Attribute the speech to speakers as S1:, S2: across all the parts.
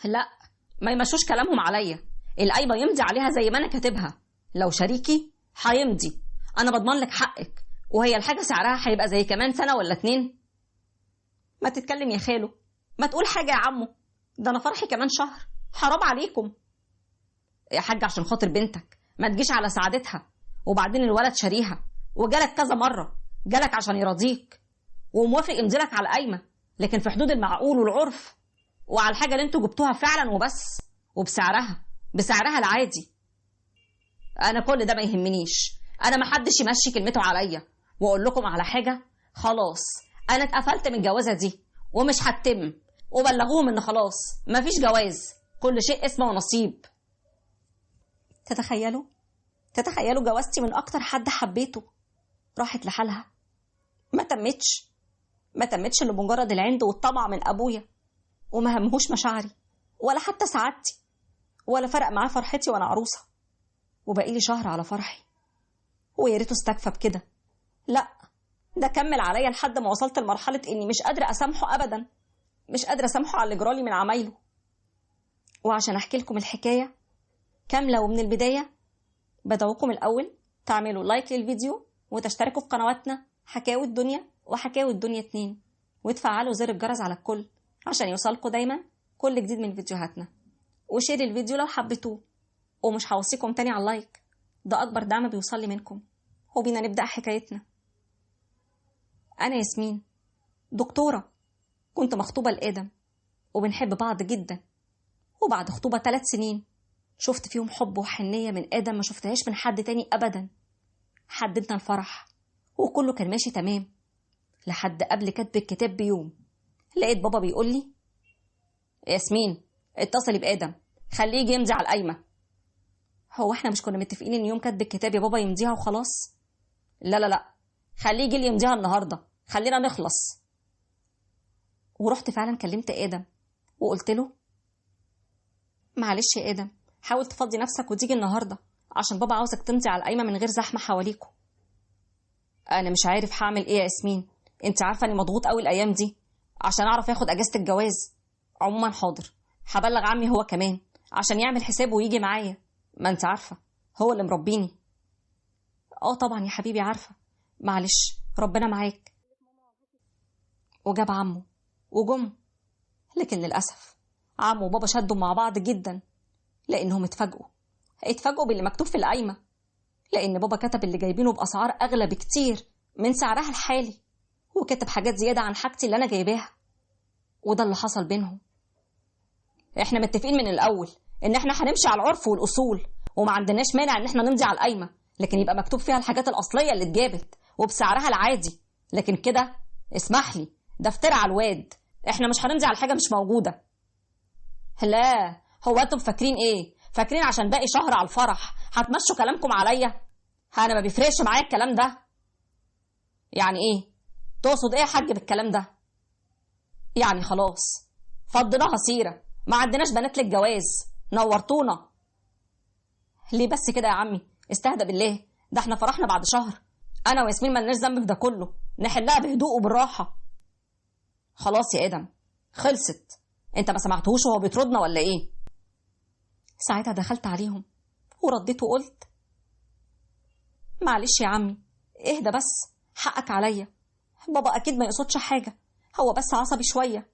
S1: لا، ما يمشوش كلامهم عليا. القايمة يمضي عليها زي ما انا كاتبها. لو شريكي هيمضي، انا بضمن لك حقك. وهي الحاجة سعرها هيبقى زي كمان سنة ولا 2. ما تتكلم يا خالو، ما تقول حاجة يا عمو. ده انا فرحي كمان شهر، حرام عليكم. يا حاج عشان خاطر بنتك ما تجيش على سعادتها. وبعدين الولد شاريها وجالك كذا مرة، جالك عشان يرضيك وموافق يمضيلك على القايمة، لكن في حدود المعقول والعرف، وعلى الحاجة اللي انتوا جبتوها فعلا وبس، بسعرها العادي. انا كل ده ما يهمنيش. انا ما حدش يمشي كلمته عليا. واقول لكم على حاجة، خلاص انا اتقفلت من الجوازة دي ومش هتتم. وبلغوهم ان خلاص مفيش جواز، كل شيء اسمه ونصيب. تتخيلوا جوازتي من اكتر حد حبيته راحت لحالها. ما تمتش لمجرد العند والطمع من ابويا، وما همهوش مشاعري ولا حتى سعادتي، ولا فرق معاه فرحتي وانا عروسه. وبقيلي شهر على فرحي، ويا ريته استكفى بكده. لا، ده كمل عليا لحد ما وصلت لمرحله اني مش قادره اسامحه ابدا، مش قادره اسامحه على اللي جرالي من عمايله. وعشان احكي لكم الحكايه كامله ومن البدايه، بدعوكم الاول تعملوا لايك للفيديو وتشتركوا في قنواتنا حكاوي الدنيا وحكاوي الدنيا 2، وتفعلوا زر الجرس على الكل عشان يوصلكوا دايما كل جديد من فيديوهاتنا. وشير الفيديو لو حبيتوه، ومش هوصيكم تاني على اللايك، ده اكبر دعم بيوصل لي منكم. وبينا نبدأ حكايتنا. انا ياسمين، دكتورة، كنت مخطوبة لآدم وبنحب بعض جدا. وبعد خطوبة 3 سنين شفت فيهم حب وحنية من آدم ما شفتهاش من حد تاني ابدا. حددنا الفرح وكله كان ماشي تمام، لحد قبل كتب الكتاب بيوم لقيت بابا بيقول لي: ياسمين اتصلي بآدم، خليه يجي يمضي على القايمة. هو احنا مش كنا متفقين ان يوم كتب الكتاب يا بابا يمضيها وخلاص؟ لا، خليه يجي لي يمضيها النهارده، خلينا نخلص. ورحت فعلا كلمت آدم وقلت له: معلش يا آدم، حاول تفضي نفسك وتيجي النهارده عشان بابا عاوزك تمضي على القايمة من غير زحمة حواليكوا. انا مش عارف هعمل ايه يا ياسمين، انت عارفه اني مضغوط قوي الايام دي عشان اعرف اخد اجازه الجواز. عموما حاضر، هبلغ عمي هو كمان عشان يعمل حسابه ويجي معايا، ما انت عارفه هو اللي مربيني. طبعا يا حبيبي عارفه، معلش ربنا معاك. وجاب عمه وجم، لكن للاسف عمه وبابا شدوا مع بعض جدا، لانهم اتفاجئوا باللي مكتوب في القايمه، لان بابا كتب اللي جايبينه باسعار اغلى بكتير من سعرها الحالي، وكتب حاجات زياده عن حاجتي اللي انا جايباها. وده اللي حصل بينهم. احنا متفقين من الاول ان احنا هنمشي على العرف والاصول، وما عندناش مانع ان احنا نمضي على القايمه، لكن يبقى مكتوب فيها الحاجات الاصليه اللي اتجابت وبسعرها العادي. لكن كده اسمح لي، ده افتراء على الواد. احنا مش هنمضي على حاجه مش موجوده. لا، هو انتم فاكرين ايه؟ فاكرين عشان باقي شهر على الفرح هتمشوا كلامكم عليا؟ انا ما بيفرقش معايا الكلام ده. يعني ايه؟ تقصد ايه يا حاج بالكلام ده؟ يعني خلاص فضيناها سيره، ما عندناش بنات للجواز، نورتونا. ليه بس كده يا عمي؟ استهدى بالله، ده احنا فرحنا بعد شهر. انا وياسمين مالناش ذنب في ده كله، نحلها بهدوء وبالراحه. خلاص يا ادم، خلصت. انت ما سمعتهوش وهو بيطردنا ولا ايه؟ ساعتها دخلت عليهم ورديت وقلت: معلش يا عمي، اهدى بس، حقك عليا. بابا اكيد ما يقصدش حاجه، هو بس عصبي شويه.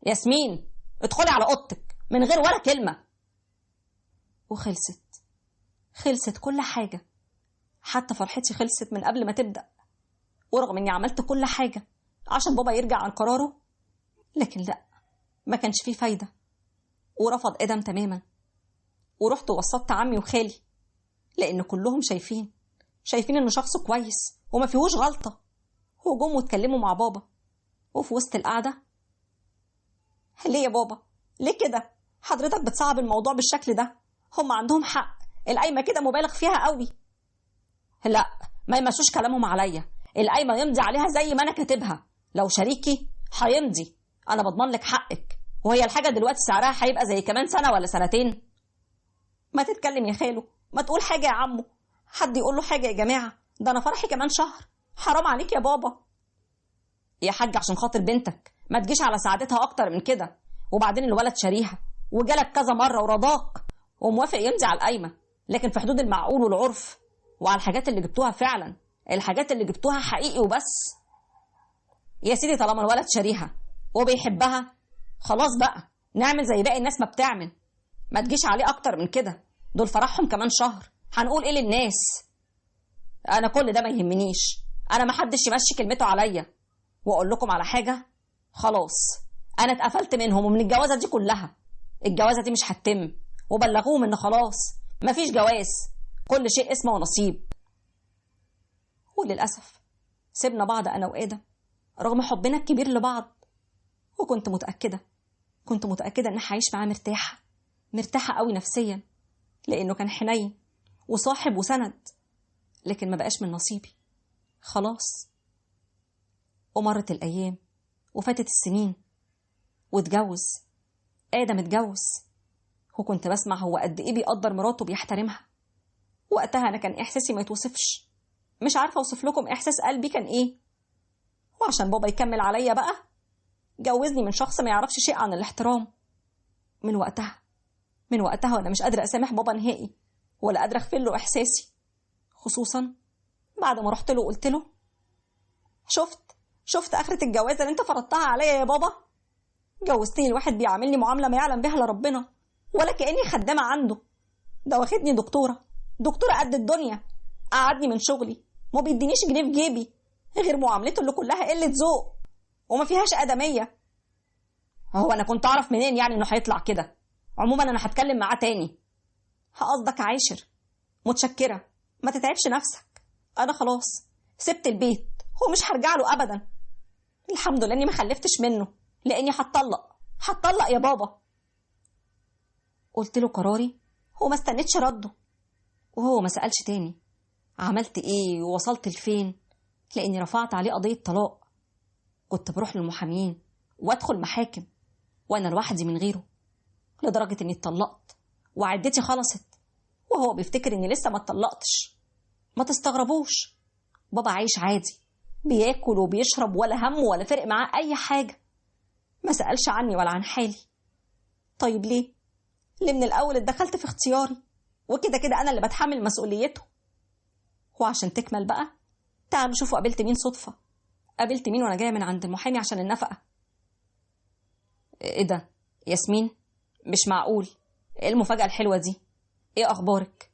S1: ياسمين ادخلي على اوضتك من غير ولا كلمه. وخلصت كل حاجه، حتى فرحتي خلصت من قبل ما تبدا. ورغم اني عملت كل حاجه عشان بابا يرجع عن قراره، لكن لا، ما كانش فيه فايده، ورفض ادم تماما. ورحت ووسطت عمي وخالي، لان كلهم شايفين انه شخص كويس وما فيهوش غلطه. وجم واتكلموا مع بابا، وفي وسط القعده: ليه يا بابا؟ ليه كده؟ حضرتك بتصعب الموضوع بالشكل ده، هم عندهم حق، القايمه كده مبالغ فيها قوي. لا، ما يمشوش كلامهم عليا، القايمه يمضي عليها زي ما انا كاتبها. لو شريكي هيمضي، انا بضمن لك حقك. وهي الحاجه دلوقتي سعرها هيبقى زي كمان سنه ولا 2 سنين. ما تتكلم يا خالو، ما تقول حاجه يا عمو. حد يقول له حاجه يا جماعه، ده انا فرحي كمان شهر، حرام عليك يا بابا. يا حاج عشان خاطر بنتك ما تجيش على سعادتها اكتر من كده. وبعدين الولد شاريها وجالك كذا مرة ورضاك وموافق يمضي على القايمة، لكن في حدود المعقول والعرف وعلى الحاجات اللي جبتوها فعلا، الحاجات اللي جبتوها حقيقي وبس. يا سيدي طالما الولد شاريها وبيحبها خلاص بقى نعمل زي باقي الناس ما بتعمل، ما تجيش عليه اكتر من كده، دول فرحهم كمان شهر، هنقول ايه للناس؟ انا كل ده ما يهمنيش، انا ما حدش يمشي كلمته عليا. واقول لكم على حاجه، خلاص انا اتقفلت منهم ومن الجوازه دي كلها، الجوازه دي مش هتتم، وبلغوهم ان خلاص مفيش جواز، كل شيء اسمه ونصيب. وللاسف سيبنا بعض انا وادم رغم حبنا الكبير لبعض، وكنت متاكده ان هعيش معاه مرتاحه قوي نفسيا، لانه كان حنين وصاحب وسند، لكن ما بقاش من نصيبي خلاص. ومرت الايام وفاتت السنين واتجوز ادم، اتجوز، وكنت بسمع هو قد ايه بيقدر مراته بيحترمها. وقتها انا كان احساسي ما يتوصفش، مش عارفه اوصف لكم احساس قلبي كان ايه. وعشان بابا يكمل عليا بقى جوزني من شخص ما يعرفش شيء عن الاحترام. من وقتها وانا مش قادره اسامح بابا نهائي، ولا قادره اغفر له احساسي، خصوصا بعد ما رحت له قلت له شفت اخره الجوازه اللي انت فرضتها عليا يا بابا. جوزتني الواحد بيعاملني معامله ما يعلم بها الا ربنا، ولا كاني خدامه عنده. ده واخدني دكتوره قد الدنيا، قعدني من شغلي، ما بيدينيش جنيه في جيبي غير معاملته اللي كلها قله ذوق وما فيهاش ادميه. هو انا كنت اعرف منين يعني انه هيطلع كده؟ عموما انا هتكلم معاه تاني. قصدك عاشر؟ متشكره، ما تتعبش نفسك، انا خلاص سبت البيت ومش هرجع له ابدا. الحمد لله اني ما خلفتش منه، لاني هتطلق يا بابا. قلت له قراري وما استنيتش رده، وهو ما سألش تاني عملت ايه ووصلت لفين، لاني رفعت عليه قضية طلاق. كنت بروح للمحامين وادخل محاكم وانا لوحدي من غيره، لدرجة اني اتطلقت وعدتي خلصت، وهو بيفتكر اني لسه ما اتطلقتش. ما تستغربوش، بابا عايش عادي، بياكل وبيشرب ولا هم ولا فرق معاه اي حاجة، ما سألش عني ولا عن حالي. طيب ليه من الاول اتدخلت في اختياري، وكده كده انا اللي بتحمل مسؤوليته. وعشان تكمل بقى، تعالوا شوفوا قابلت مين صدفة. قابلت مين وانا جاية من عند المحامي عشان النفقة. ايه ده ياسمين؟ مش معقول، ايه المفاجأة الحلوة دي؟ ايه اخبارك؟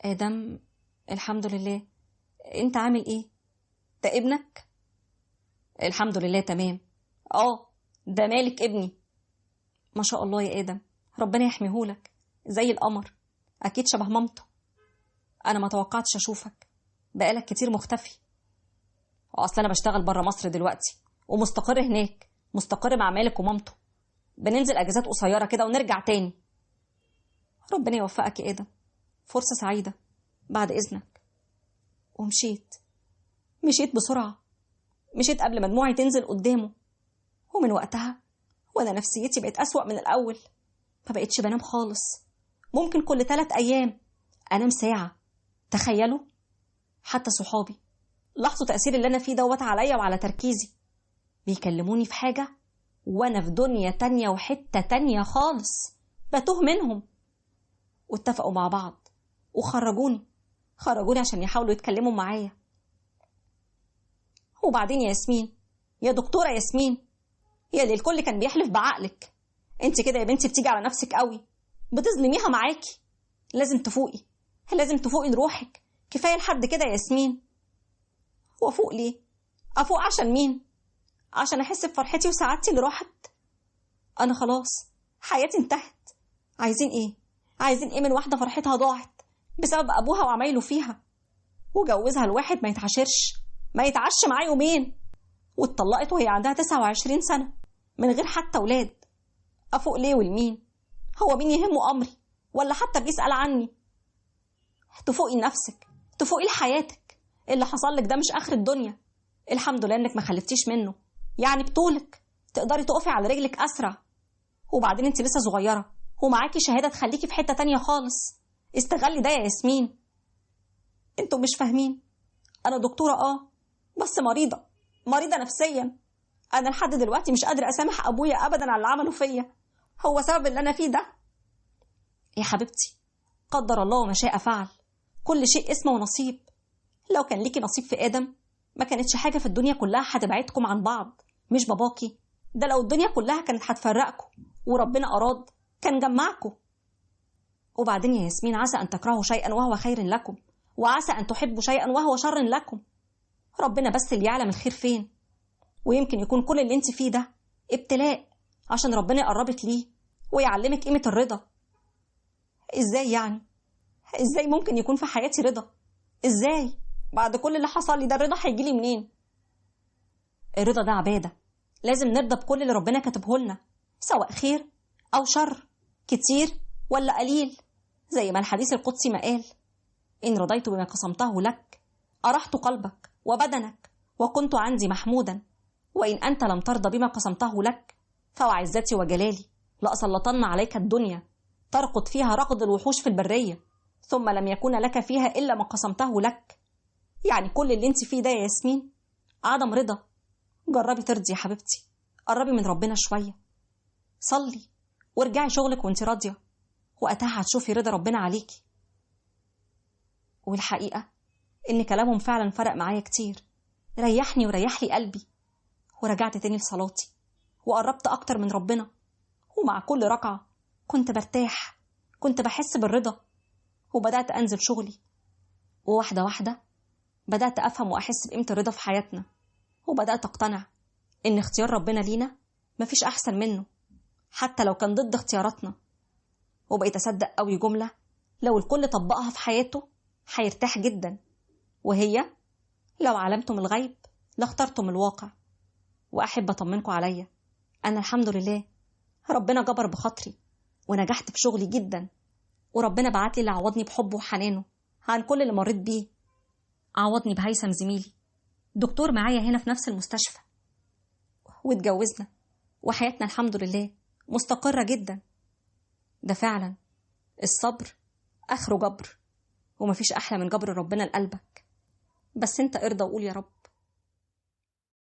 S1: ادم الحمد لله، انت عامل ايه؟ ده ابنك؟ الحمد لله تمام. ده مالك ابني؟ ما شاء الله يا ادم، ربنا يحميهولك، زي القمر، اكيد شبه مامته. انا ما توقعتش اشوفك، بقالك كتير مختفي. اصل انا بشتغل بره مصر دلوقتي ومستقر هناك، مستقر مع مالك ومامته، بننزل اجازات قصيره كده ونرجع تاني. ربنا يوفقك يا ادم، فرصه سعيده، بعد اذنك. مشيت بسرعه، مشيت قبل ما دموعي تنزل قدامه. ومن وقتها وانا نفسيتي بقت اسوأ من الاول، ما بقتش بنام خالص، ممكن كل 3 أيام انام ساعه. تخيلوا، حتى صحابي لاحظوا تأثير اللي انا فيه دوت عليا وعلى تركيزي، بيكلموني في حاجه وانا في دنيا تانية وحته تانية خالص، بتوه منهم. واتفقوا مع بعض وخرجوني عشان يحاولوا يتكلموا معايا. وبعدين يا ياسمين، يا دكتورة ياسمين، يا اللي الكل كان بيحلف بعقلك، انت كده يا بنتي بتيجي على نفسك قوي، بتظلميها معاكي. لازم تفوقي لروحك، كفاية لحد كده يا ياسمين. وافوق ليه؟ افوق عشان مين؟ عشان احس بفرحتي وسعادتي اللي راحت؟ انا خلاص حياتي انتهت. عايزين ايه من واحدة فرحتها ضاعت بسبب ابوها وعمايله فيها، وجوزها الواحد ما يتعش معاه يومين، واتطلقت وهي عندها 29 سنة من غير حتى ولاد. افوق ليه ولمين؟ هو مين يهمه امري ولا حتى بيسأل عني؟ تفوقي لنفسك، تفوقي لحياتك، اللي حصل لك ده مش اخر الدنيا. الحمد لله انك ما خلفتيش منه، يعني بطولك تقدري تقفي على رجلك اسرع. وبعدين انت لسه صغيرة ومعاكي شهادة تخليكي في حتة تانية خالص، استغلي ده يا ياسمين. انتوا مش فاهمين، انا دكتورة بس مريضة نفسيا. انا لحد دلوقتي مش قادرة اسامح ابويا ابدا على اللي عمله فيا. هو سبب اللي أنا فيه ده. يا حبيبتي، قدر الله وما شاء فعل، كل شيء اسمه ونصيب. لو كان ليكي نصيب في آدم ما كانتش حاجة في الدنيا كلها هتبعدكم عن بعض، مش باباكي. ده لو الدنيا كلها كانت هتفرقكم وربنا أراد كان جمعكم. وبعدين يا ياسمين، عسى أن تكرهوا شيئا وهو خير لكم، وعسى أن تحبوا شيئا وهو شر لكم. ربنا بس اللي يعلم الخير فين. ويمكن يكون كل اللي انت فيه ده ابتلاء عشان ربنا يقربك ليه ويعلمك قيمة الرضا. ازاي يعني؟ ازاي ممكن يكون في حياتي رضا؟ ازاي بعد كل اللي حصل لي ده الرضا هيجيلي منين؟ الرضا ده عبادة، لازم نرضى بكل اللي ربنا كاتبه لنا، سواء خير أو شر، كتير ولا قليل. زي ما الحديث القدسي ما قال: إن رضيت بما قسمته لك أرحت قلبك وبدنك وكنت عندي محمودا، وإن أنت لم ترضى بما قسمته لك فوعزتي وجلالي لأسلطن عليك الدنيا ترقد فيها رقد الوحوش في البرية، ثم لم يكون لك فيها إلا ما قسمته لك. يعني كل اللي انت فيه ده يا ياسمين عدم رضا. جربي ترضي يا حبيبتي، قربي من ربنا شوية، صلي وارجعي شغلك وانت راضية، وقتها هتشوفي رضا ربنا عليكي. والحقيقة إن كلامهم فعلا فرق معايا كتير، ريحني وريح لي قلبي، ورجعت تاني لصلاتي وقربت أكتر من ربنا. ومع كل ركعة كنت برتاح، كنت بحس بالرضا، وبدأت أنزل شغلي. وواحدة واحدة بدأت أفهم وأحس بقيمة الرضا في حياتنا، وبدأت أقتنع إن اختيار ربنا لينا مفيش أحسن منه حتى لو كان ضد اختياراتنا. وبقيت أصدق قوي جملة لو الكل طبقها في حياته هيرتاح جدا، وهي: لو علمتم الغيب لاخترتم الواقع. وأحب أطمنكم عليا، أنا الحمد لله ربنا جبر بخاطري ونجحت في شغلي جدا، وربنا بعتلي اللي عوضني بحبه وحنانه عن كل اللي مريت بيه. عوضني بهيثم زميلي، دكتور معايا هنا في نفس المستشفى، واتجوزنا وحياتنا الحمد لله مستقرة جدا. ده فعلا الصبر آخره جبر، ومفيش أحلى من جبر ربنا لقلبك. بس انت ارضى وقول يا رب.